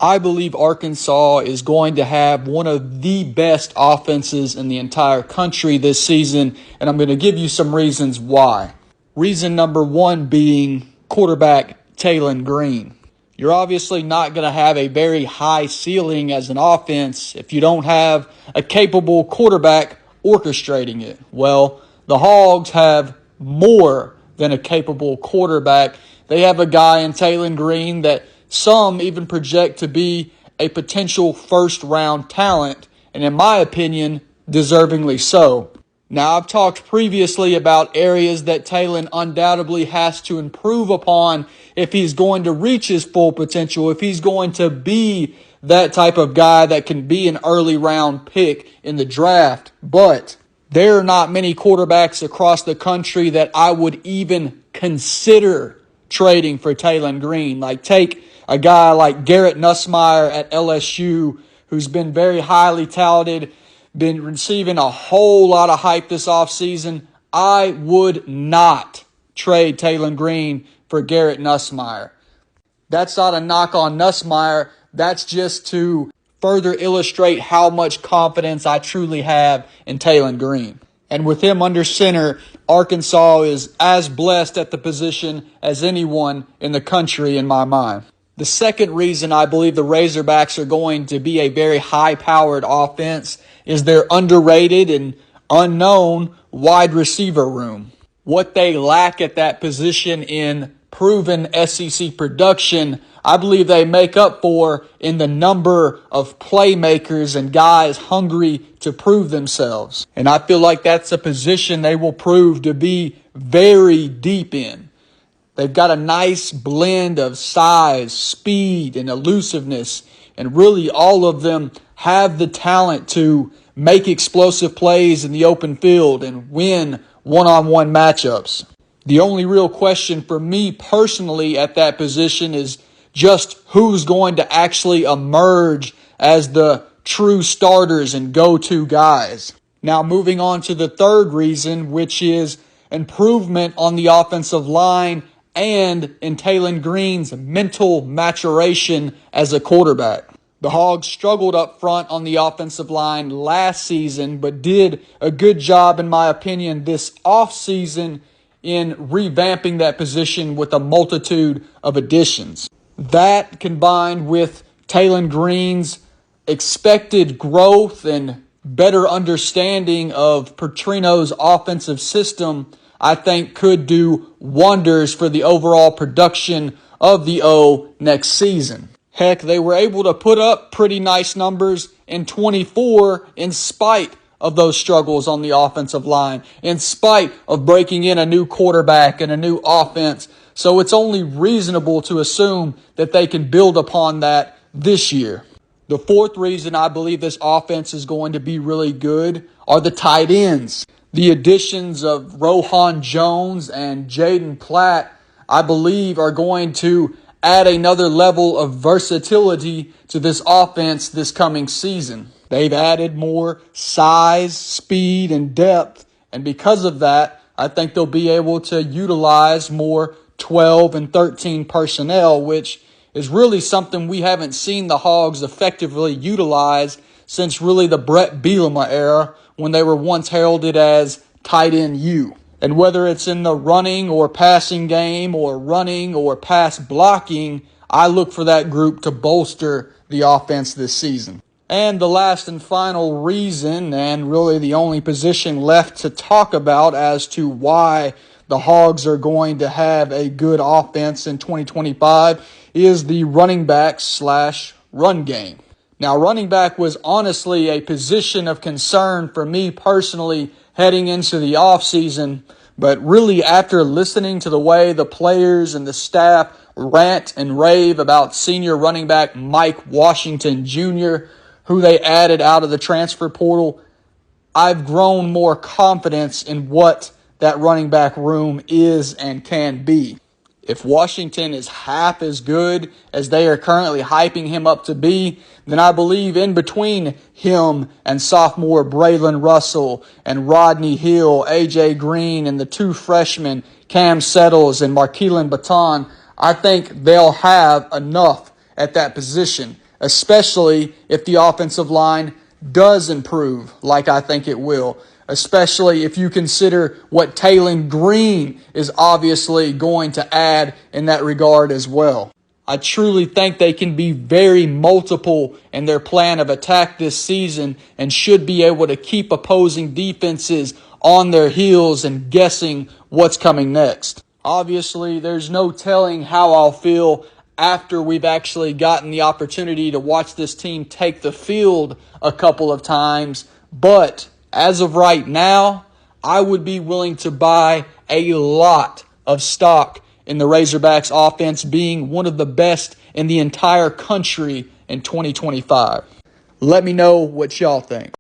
I believe Arkansas is going to have one of the best offenses in the entire country this season, and I'm going to give you some reasons why. Reason number one being quarterback Tayen Green. You're obviously not going to have a very high ceiling as an offense if you don't have a capable quarterback orchestrating it. Well, the Hogs have more than a capable quarterback. They have a guy in Tayen Green that some even project to be a potential first-round talent, and in my opinion, deservingly so. Now, I've talked previously about areas that Tayen undoubtedly has to improve upon if he's going to reach his full potential, if he's going to be that type of guy that can be an early round pick in the draft. But there are not many quarterbacks across the country that I would even consider trading for Tayen Green. Like, take a guy like Garrett Nussmeier at LSU, who's been very highly touted, been receiving a whole lot of hype this offseason. I would not trade Tayen Green for Garrett Nussmeier. That's not a knock on Nussmeier. That's just to further illustrate how much confidence I truly have in Tayen Green. And with him under center, Arkansas is as blessed at the position as anyone in the country in my mind. The second reason I believe the Razorbacks are going to be a very high-powered offense is their underrated and unknown wide receiver room. What they lack at that position in proven SEC production, I believe they make up for in the number of playmakers and guys hungry to prove themselves. And I feel like that's a position they will prove to be very deep in. They've got a nice blend of size, speed, and elusiveness, and really all of them have the talent to make explosive plays in the open field and win one-on-one matchups. The only real question for me personally at that position is just who's going to actually emerge as the true starters and go-to guys. Now, moving on to the third reason, which is improvement on the offensive line and in Tayen Green's mental maturation as a quarterback. The Hogs struggled up front on the offensive line last season, but did a good job, in my opinion, this offseason in revamping that position with a multitude of additions. That, combined with Tayen Green's expected growth and better understanding of Petrino's offensive system, I think could do wonders for the overall production of the O next season. Heck, they were able to put up pretty nice numbers in 24 in spite of those struggles on the offensive line, in spite of breaking in a new quarterback and a new offense. So it's only reasonable to assume that they can build upon that this year. The fourth reason I believe this offense is going to be really good are the tight ends. The additions of Rohan Jones and Jaden Platt, I believe, are going to add another level of versatility to this offense this coming season. They've added more size, speed, and depth, and because of that, I think they'll be able to utilize more 12 and 13 personnel, which is really something we haven't seen the Hogs effectively utilize since really the Brett Bielema era, when they were once heralded as tight end U. And whether it's in the running or passing game or running or pass blocking, I look for that group to bolster the offense this season. And the last and final reason, and really the only position left to talk about as to why the Hogs are going to have a good offense in 2025, is the running back / run game. Now, running back was honestly a position of concern for me personally heading into the offseason, but really after listening to the way the players and the staff rant and rave about senior running back Mike Washington Jr., who they added out of the transfer portal, I've grown more confidence in what that running back room is and can be. If Washington is half as good as they are currently hyping him up to be, then I believe in between him and sophomore Braylon Russell and Rodney Hill, A.J. Green, and the two freshmen, Cam Settles and Markeelan Baton, I think they'll have enough at that position. especially if the offensive line does improve like I think it will, especially if you consider what Tayen Green is obviously going to add in that regard as well. I truly think they can be very multiple in their plan of attack this season and should be able to keep opposing defenses on their heels and guessing what's coming next. Obviously, there's no telling how I'll feel after we've actually gotten the opportunity to watch this team take the field a couple of times, but as of right now, I would be willing to buy a lot of stock in the Razorbacks offense being one of the best in the entire country in 2025. Let me know what y'all think.